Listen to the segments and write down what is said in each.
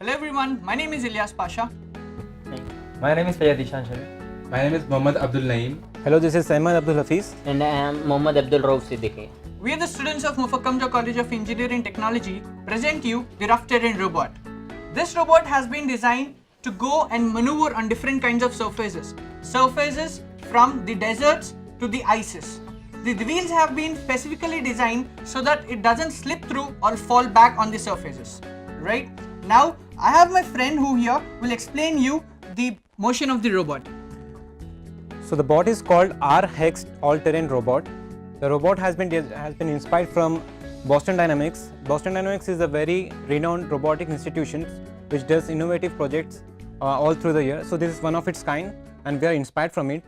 Hello everyone, my name is Ilyas Pasha. My name is Dishan Sharif. My name is Mohammad Abdul Naeem. Hello, this is Salman Abdul Hafiz. And I am Mohammad Abdul Rauf Siddiqui. We are the students of Mufakamja College of Engineering Technology present you the rough terrain robot. This robot has been designed to go and maneuver on different kinds of surfaces. Surfaces from the deserts to the ices. The wheels have been specifically designed so that it doesn't slip through or fall back on the surfaces. Right? Now, I have my friend who here will explain you the motion of the robot. So the bot is called R-Hex all-terrain robot. The robot has been inspired from Boston Dynamics. Boston Dynamics is a very renowned robotic institution which does innovative projects all through the year. So this is one of its kind and we are inspired from it.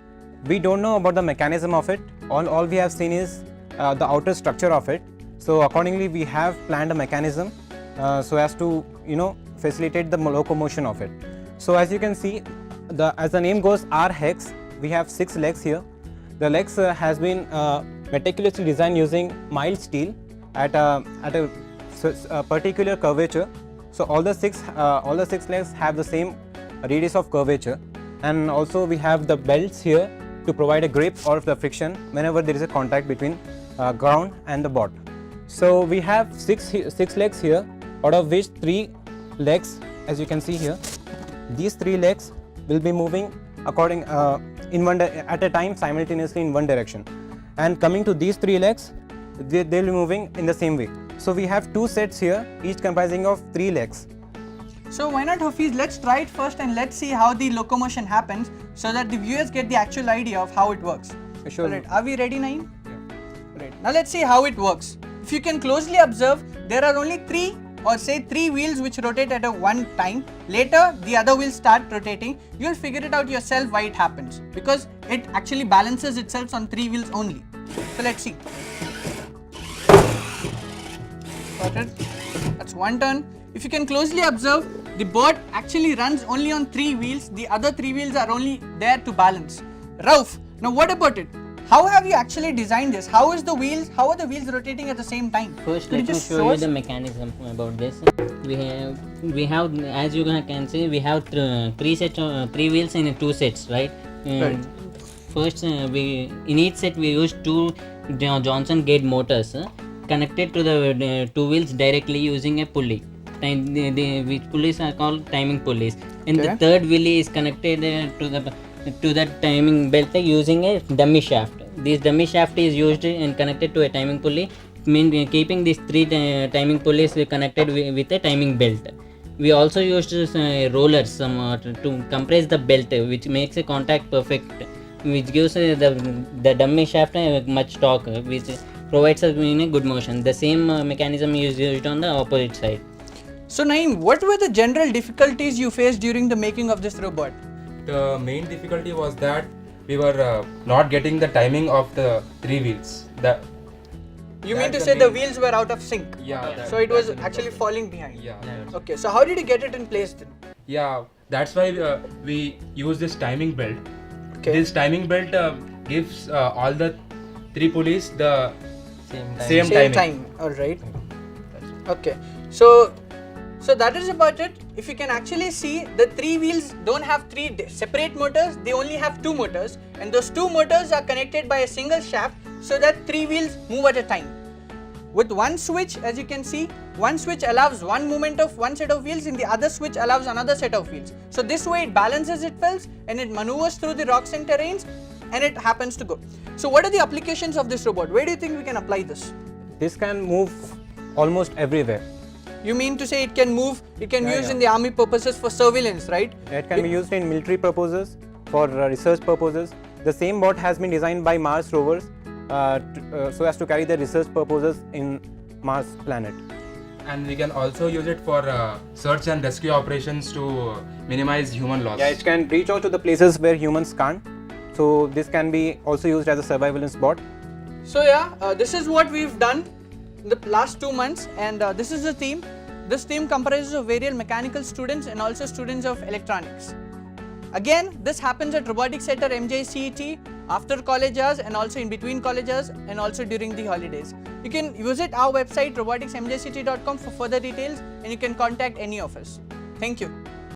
We don't know about the mechanism of it. All we have seen is the outer structure of it. So accordingly we have planned a mechanism so as to facilitate the locomotion of it. So as you can see, as the name goes, R-Hex, we have 6 legs here. The legs has been meticulously designed using mild steel at a particular curvature. So all the six legs have the same radius of curvature, and also we have the belts here to provide a grip or the friction whenever there is a contact between ground and the bot. So we have six legs here, out of which 3 legs, as you can see here, these 3 legs will be moving according at a time simultaneously in one direction, and coming to these 3 legs, they'll be moving in the same way. So we have 2 sets here, each comprising of 3 legs. So why not, Hafiz, let's try it first and let's see how the locomotion happens so that the viewers get the actual idea of how it works. Sure. Alright, are we ready, Naeem? Yeah. Right. Now let's see how it works. If you can closely observe, there are only 3 wheels which rotate at a one time. Later, the other wheels start rotating. You'll figure it out yourself why it happens, because it actually balances itself on 3 wheels only. So let's see. Got it? That's one turn. If you can closely observe, the bot actually runs only on 3 wheels. The other 3 wheels are only there to balance. Rauf, now what about it? How have you actually designed this? How are the wheels rotating at the same time? First, let me show you the mechanism about this. We have, as you can see, we have 3 wheels in 2 sets, right? Right. First, in each set we use 2 Johnson gate motors connected to the 2 wheels directly using a pulley. Which pulleys are called timing pulleys. And the third wheel is connected to the timing belt using a dummy shaft. This dummy shaft is used and connected to a timing pulley, keeping these 3 timing pulleys connected with a timing belt. We also used rollers to compress the belt, which makes a contact perfect, which gives the dummy shaft much torque, which provides a good motion. The same mechanism is used on the opposite side. So Naeem, what were the general difficulties you faced during the making of this robot? The main difficulty was that we were not getting the timing of the 3 wheels. You mean to say the wheels were out of sync? Yeah. So it was actually falling behind. Yeah. Okay, so how did you get it in place then? Yeah, that's why we use this timing belt. Okay. This timing belt gives all the 3 pulleys the Same Same timing. time. Alright. Okay. So that is about it. If you can actually see, the 3 wheels don't have 3 separate motors, they only have 2 motors, and those 2 motors are connected by a single shaft so that 3 wheels move at a time. With one switch, as you can see, one switch allows one movement of one set of wheels and the other switch allows another set of wheels. So this way it balances itself and it maneuvers through the rocks and terrains and it happens to go. So what are the applications of this robot? Where do you think we can apply this? This can move almost everywhere. You mean to say it can move, it can use in the army purposes for surveillance, right? It can be used in military purposes, for research purposes. The same bot has been designed by Mars rovers so as to carry the research purposes in Mars planet. And we can also use it for search and rescue operations to minimize human loss. Yeah, it can reach out to the places where humans can't. So this can be also used as a surveillance bot. So yeah, this is what we've done in the last 2 months, and this is the team. This team comprises of various mechanical students and also students of electronics. Again, this happens at Robotics Center MJCET after college hours and also in between college hours and also during the holidays. You can visit our website roboticsmjct.com for further details and you can contact any of us. Thank you.